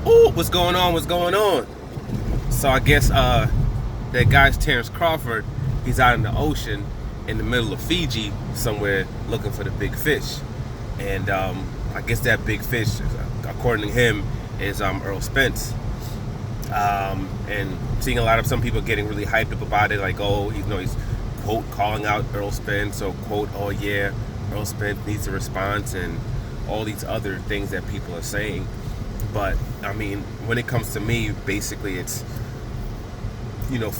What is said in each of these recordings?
Ooh, what's going on? What's going on? So I guess that guy's Tarrance Crawford. He's out in the ocean in the middle of Fiji somewhere looking for the big fish. And I guess that big fish, according to him, is Earl Spence. And seeing some people getting really hyped up about it, like, oh, he's quote calling out Earl Spence, or quote, oh yeah, Earl Spence needs a response, and all these other things that people are saying. But I mean, when it comes to me, basically it's,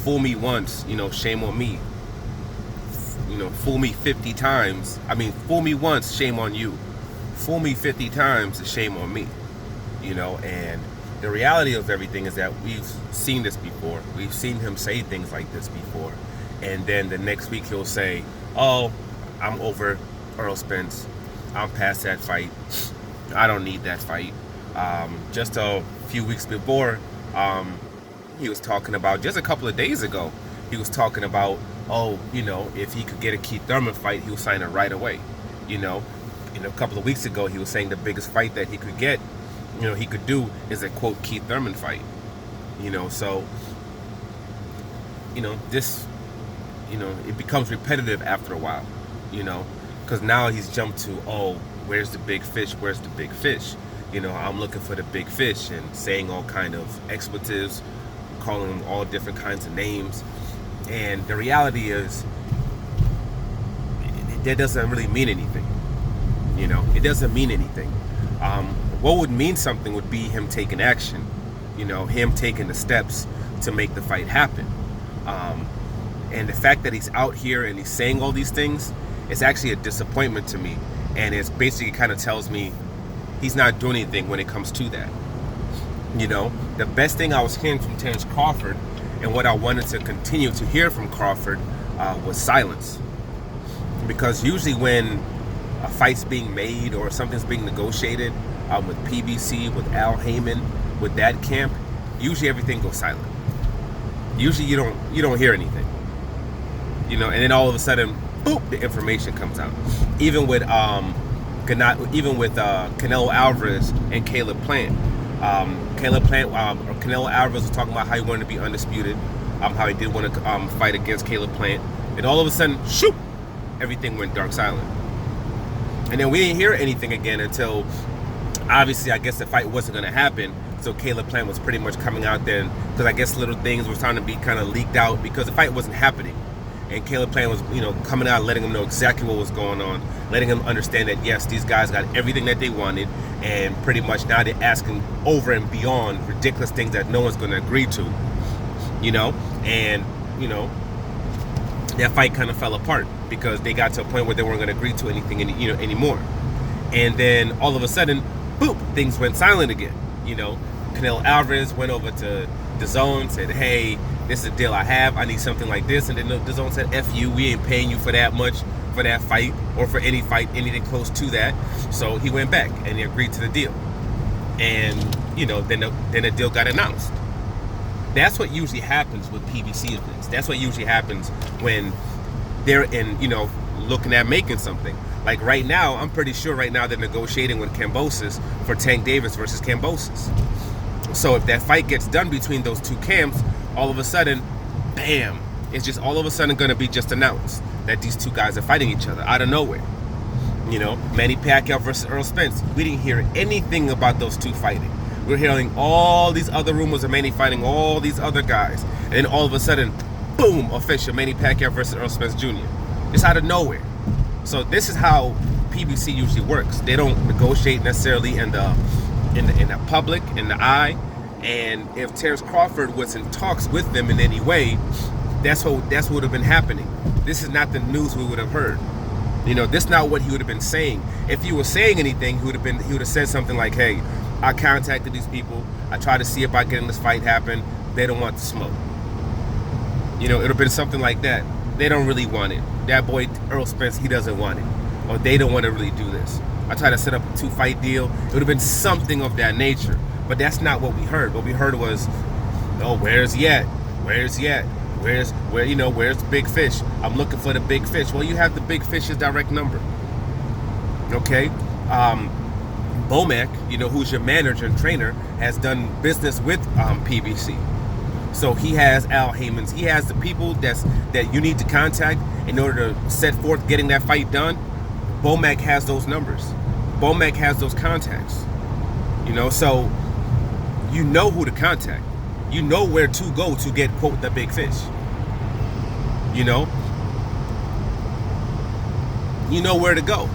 fool me once, shame on me. Fool me 50 times. I mean, fool me once, shame on you. Fool me 50 times, shame on me. And the reality of everything is that we've seen this before. We've seen him say things like this before. And then the next week he'll say, oh, I'm over Earl Spence. I'm past that fight. I don't need that fight. Just a few weeks before, he was talking about, just a couple of days ago, he was talking about, oh, if he could get a Keith Thurman fight, he would sign it right away. A couple of weeks ago, he was saying the biggest fight that he could get, he could do is a quote Keith Thurman fight. So, this, it becomes repetitive after a while, because now he's jumped to, oh, where's the big fish? Where's the big fish? I'm looking for the big fish, and saying all kind of expletives, calling them all different kinds of names. And the reality is, that doesn't really mean anything. It doesn't mean anything. What would mean something would be him taking action, him taking the steps to make the fight happen. And the fact that he's out here and he's saying all these things, it's actually a disappointment to me. And it's basically kind of tells me he's not doing anything when it comes to that. The best thing I was hearing from Tarrance Crawford, and what I wanted to continue to hear from Crawford, was silence. Because usually when a fight's being made or something's being negotiated, with PBC, with Al Heyman, with that camp, usually everything goes silent. Usually you don't hear anything. And then all of a sudden, boop, the information comes out. Even with Canelo Alvarez and Caleb Plant. Canelo Alvarez was talking about how he wanted to be undisputed, how he did want to fight against Caleb Plant, and all of a sudden, shoot, everything went dark silent. And then we didn't hear anything again until, obviously, I guess the fight wasn't going to happen. So Caleb Plant was pretty much coming out there, because I guess little things were starting to be kind of leaked out because the fight wasn't happening. And Caleb Plant was, coming out, letting them know exactly what was going on, letting them understand that, yes, these guys got everything that they wanted, and pretty much now they're asking over and beyond ridiculous things that no one's going to agree to, and, that fight kind of fell apart because they got to a point where they weren't going to agree to anything, anymore. And then all of a sudden, boop, things went silent again. Canelo Alvarez went over to DAZN, said, hey, this is a deal I have. I need something like this. And then DAZN said, F you, we ain't paying you for that much for that fight or for any fight, anything close to that. So he went back and he agreed to the deal. And, then the deal got announced. That's what usually happens with PBC events. That's what usually happens when they're looking at making something. Like right now, I'm pretty sure right now they're negotiating with Kambosos for Tank Davis versus Kambosos. So if that fight gets done between those two camps, all of a sudden, bam, it's just all of a sudden going to be just announced that these two guys are fighting each other out of nowhere. Manny Pacquiao versus Earl Spence. We didn't hear anything about those two fighting. We're hearing all these other rumors of Manny fighting all these other guys. And then all of a sudden, boom, official, Manny Pacquiao versus Earl Spence Jr. Just out of nowhere. So this is how PBC usually works. They don't negotiate necessarily in the public, in the eye. And if Tarrance Crawford was in talks with them in any way, that's what would have been happening. This is not the news we would have heard. This is not what he would have been saying. If he was saying anything, he would have said something like, hey, I contacted these people. I tried to see about getting this fight happen. They don't want the smoke. It would have been something like that. They don't really want it. That boy, Earl Spence, he doesn't want it. Or they don't want to really do this. I tried to set up a 2-fight deal. It would have been something of that nature. But that's not what we heard. What we heard was, oh, where's he at? Where's he at? Where's the big fish? I'm looking for the big fish. Well, you have the big fish's direct number. Okay? Bomac, who's your manager and trainer, has done business with PBC. So he has Al Heyman's. He has the people that you need to contact in order to set forth getting that fight done. Bomac has those numbers. Bomac has those contacts. So you know who to contact. You know where to go to get, quote, the big fish. You know where to go.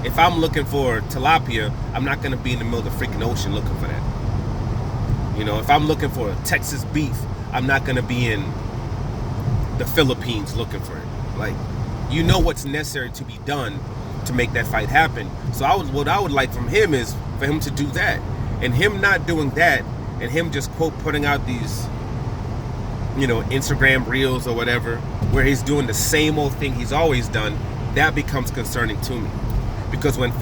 If I'm looking for tilapia, I'm not going to be in the middle of the freaking ocean looking for that. If I'm looking for a Texas beef, I'm not going to be in the Philippines looking for it. Like, what's necessary to be done to make that fight happen. So what I would like from him is for him to do that. And him not doing that, and him just, quote, putting out these, Instagram reels or whatever, where he's doing the same old thing he's always done, that becomes concerning to me. Because when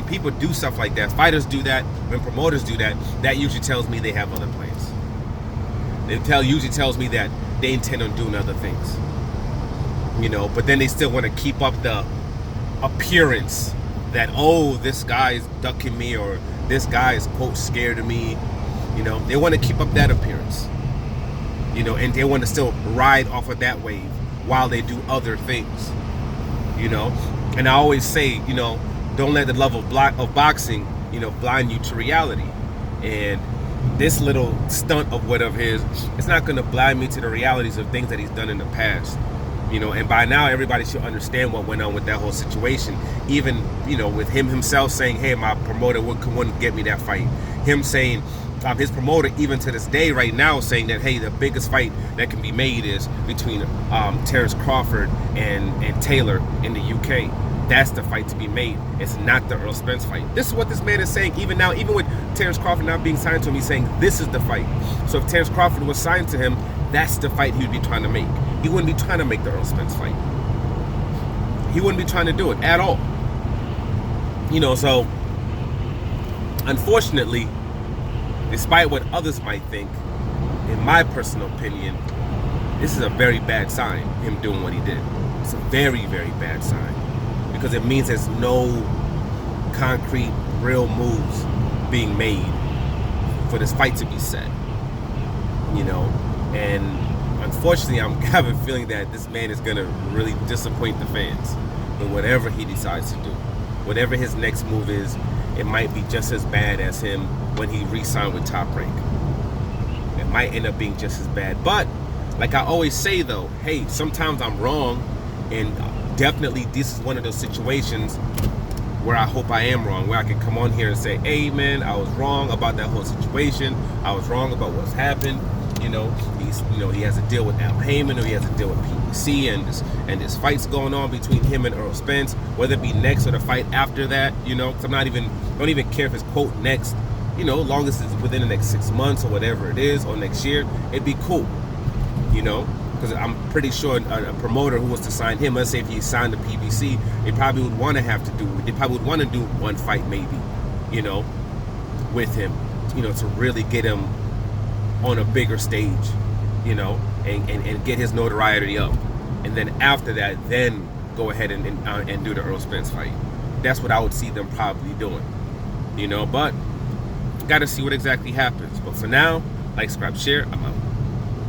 people do stuff like that, fighters do that, when promoters do that, that usually tells me they have other plans. Usually tells me that they intend on doing other things. But then they still want to keep up the appearance that, oh, this guy's ducking me, or this guy is, quote, scared of me. They want to keep up that appearance. And they want to still ride off of that wave while they do other things. And I always say, don't let the love of boxing, blind you to reality. And this little stunt of whatever his, it's not going to blind me to the realities of things that he's done in the past. And by now everybody should understand what went on with that whole situation. Even, with him himself saying, hey, my promoter wouldn't get me that fight. Him saying, his promoter, even to this day right now, saying that, hey, the biggest fight that can be made is between Tarrance Crawford and Taylor in the UK. That's the fight to be made. It's not the Earl Spence fight. This is what this man is saying even now. Even with Tarrance Crawford not being signed to him, he's saying this is the fight. So if Tarrance Crawford was signed to him, that's the fight he would be trying to make. He wouldn't be trying to make the Earl Spence fight. He wouldn't be trying to do it at all. So unfortunately, despite what others might think, in my personal opinion, this is a very bad sign, him doing what he did. It's a very, very bad sign. Because it means there's no concrete, real moves being made for this fight to be set. And unfortunately, I have a feeling that this man is going to really disappoint the fans with whatever he decides to do. Whatever his next move is, it might be just as bad as him when he re-signed with Top Rank. It might end up being just as bad. But, like I always say though, hey, sometimes I'm wrong, and definitely this is one of those situations where I hope I am wrong, where I can come on here and say, hey man, I was wrong about that whole situation. I was wrong about what's happened. He has a deal with Al Heyman, or he has a deal with PBC, and this fight's going on between him and Earl Spence, whether it be next or the fight after that, 'cause don't even care if it's, quote, next, long as it's within the next 6 months or whatever it is, or next year, it'd be cool, because I'm pretty sure a promoter who was to sign him, let's say if he signed the PBC, they probably would want to do one fight maybe, with him, to really get him on a bigger stage, and get his notoriety up. And then after that, then go ahead and do the Earl Spence fight. That's what I would see them probably doing, but got to see what exactly happens. But for now, like, subscribe, share, I'm out.